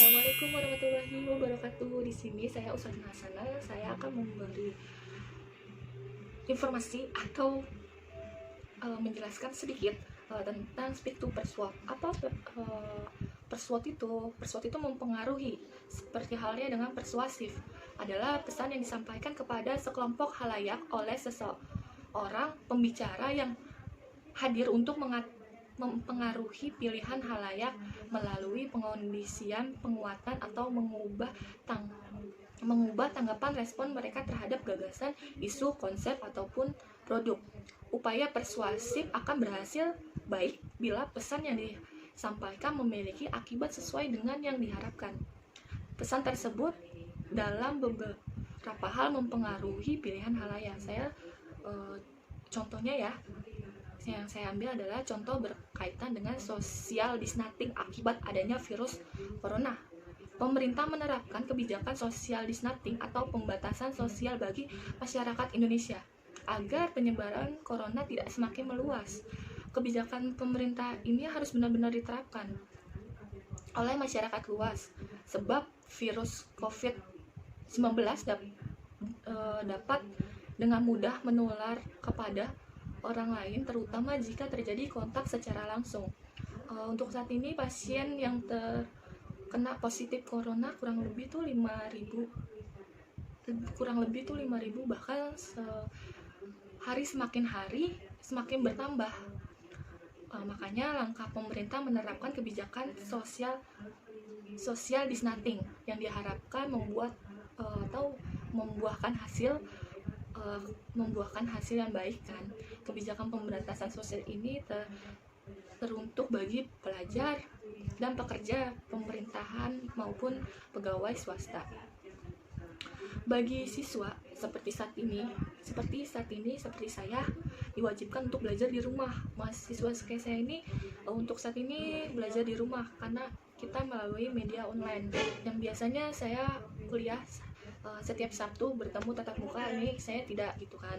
Assalamualaikum warahmatullahi wabarakatuh. Di sini saya Ustazah Hasana. Saya akan memberi informasi atau menjelaskan sedikit tentang speak to persuade. Apa persuade itu? Persuade itu mempengaruhi, seperti halnya dengan persuasif. Adalah pesan yang disampaikan kepada sekelompok halayak oleh seseorang pembicara yang hadir untuk mempengaruhi pilihan halayak melalui pengondisian, penguatan, atau mengubah tanggapan respon mereka terhadap gagasan, isu, konsep, ataupun produk. Upaya persuasif akan berhasil baik bila pesan yang disampaikan memiliki akibat sesuai dengan yang diharapkan. Pesan tersebut dalam beberapa hal mempengaruhi pilihan halayak. Contohnya ya, yang saya ambil adalah contoh berkaitan dengan social distancing akibat adanya virus corona. Pemerintah menerapkan kebijakan social distancing atau pembatasan sosial bagi masyarakat Indonesia agar penyebaran corona tidak semakin meluas. Kebijakan pemerintah ini harus benar-benar diterapkan oleh masyarakat luas, sebab virus COVID-19 dapat dengan mudah menular kepada orang lain, terutama jika terjadi kontak secara langsung. Untuk saat ini pasien yang terkena positif corona kurang lebih tuh 5.000, bahkan hari semakin bertambah. Makanya langkah pemerintah menerapkan kebijakan social distancing yang diharapkan membuahkan hasil yang baik kan. Kebijakan pemberantasan sosial ini teruntuk bagi pelajar dan pekerja pemerintahan maupun pegawai swasta. Bagi siswa seperti saya diwajibkan untuk belajar di rumah. Mahasiswa kayak saya ini untuk saat ini belajar di rumah karena kita melalui media online. Yang biasanya saya kuliah setiap Sabtu bertemu tatap muka, ini saya tidak gitu kan.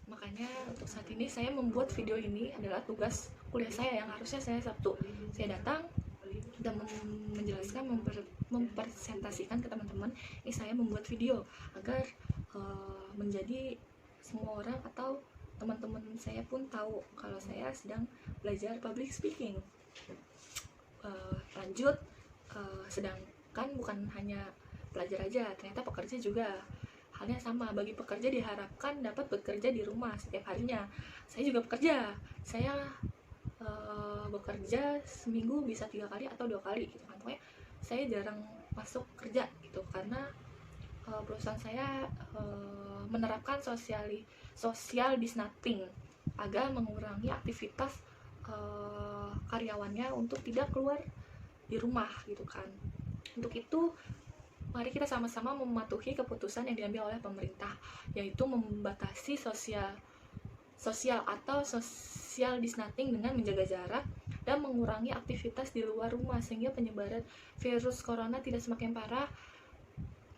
Makanya untuk saat ini saya membuat video ini adalah tugas kuliah saya yang harusnya saya Sabtu saya datang dan menjelaskan, mempresentasikan ke teman-teman. Ini saya membuat video agar menjadi semua orang atau teman-teman saya pun tahu kalau saya sedang belajar public speaking. Lanjut, sedangkan bukan hanya pelajar aja, ternyata pekerja juga halnya sama. Bagi pekerja diharapkan dapat bekerja di rumah setiap harinya. Saya juga pekerja, saya bekerja seminggu bisa 3 kali atau 2 kali gitu kan. Pokoknya saya jarang masuk kerja gitu karena perusahaan saya menerapkan social distancing agar mengurangi aktivitas karyawannya untuk tidak keluar di rumah gitu kan. Untuk itu mari kita sama-sama mematuhi keputusan yang diambil oleh pemerintah, yaitu membatasi social distancing dengan menjaga jarak dan mengurangi aktivitas di luar rumah sehingga penyebaran virus corona tidak semakin parah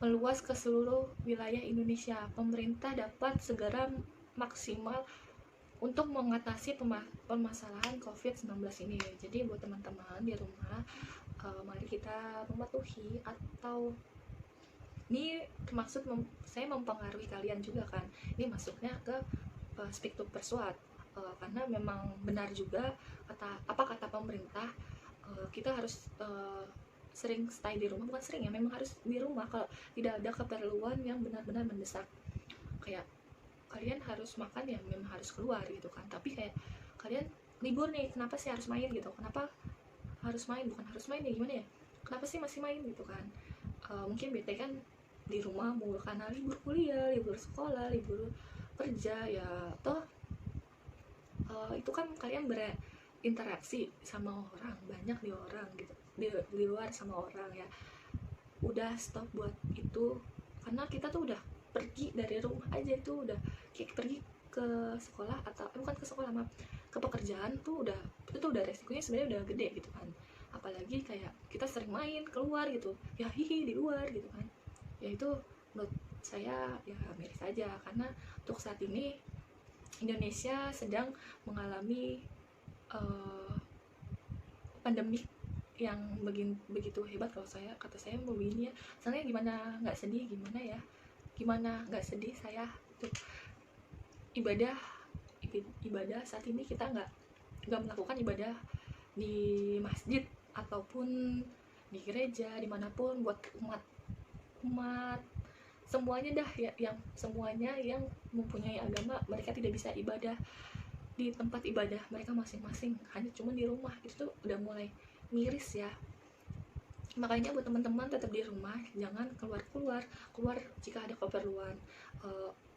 meluas ke seluruh wilayah Indonesia. Pemerintah dapat segera maksimal untuk mengatasi permasalahan COVID-19 ini. Jadi buat teman-teman di rumah, mari kita mematuhi, atau ini termaksud saya mempengaruhi kalian juga kan. Ini masuknya ke speak to persuade, karena memang benar juga kata pemerintah, kita harus sering stay di rumah. Bukan sering ya, memang harus di rumah kalau tidak ada keperluan yang benar-benar mendesak. Kayak kalian harus makan ya memang harus keluar gitu kan. Tapi kayak kalian libur nih, kenapa sih harus main gitu? Kenapa harus main? Bukan harus main ya, gimana ya? Kenapa sih masih main gitu kan? Mungkin bete kan di rumah mulu karena libur kuliah, libur sekolah, libur kerja ya toh. Itu kan kalian berinteraksi sama orang banyak gitu di luar sama orang ya. Udah stop buat itu, karena kita tuh udah pergi dari rumah aja itu udah kayak pergi ke sekolah atau bukan ke sekolah, maaf, ke pekerjaan tuh itu udah resikonya sebenarnya udah gede gitu kan. Apalagi kayak kita sering main keluar gitu ya, hihi di luar gitu kan. Ya itu menurut saya ya miris aja, karena untuk saat ini Indonesia sedang mengalami pandemi yang begitu hebat kalau kata saya begini ya. Soalnya gimana nggak sedih, gimana nggak sedih saya tuh. Ibadah saat ini kita nggak melakukan ibadah di masjid ataupun di gereja, dimanapun, buat umat semuanya dah ya, yang semuanya yang mempunyai agama, mereka tidak bisa ibadah di tempat ibadah mereka masing-masing, hanya cuma di rumah. Itu tuh udah mulai miris ya. Makanya buat teman-teman tetap di rumah, jangan keluar jika ada keperluan.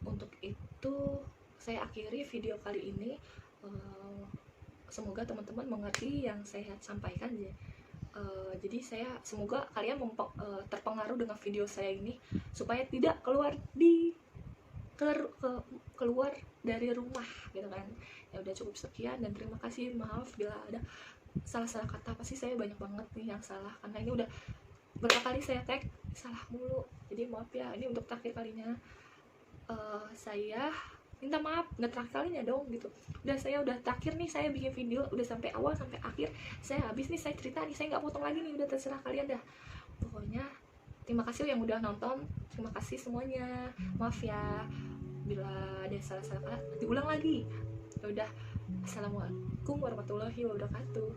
Untuk itu saya akhiri video kali ini. Semoga teman-teman mengerti yang saya sampaikan ya. Jadi saya semoga kalian terpengaruh dengan video saya ini supaya tidak keluar dari rumah gitu kan. Ya udah cukup sekian dan terima kasih. Maaf bila ada salah kata, pasti saya banyak banget nih yang salah karena ini udah berapa kali saya tag salah mulu, jadi maaf ya. Ini untuk terakhir kalinya. Saya minta maaf, nggak terakhir kalinya dong gitu. Saya udah terakhir nih, saya bikin video udah sampai awal sampai akhir, saya habis nih, saya cerita nih, saya nggak potong lagi nih, udah terserah kalian dah. Pokoknya terima kasih yang udah nonton, terima kasih semuanya. Maaf ya bila ada salah diulang lagi. Ya udah, assalamualaikum warahmatullahi wabarakatuh.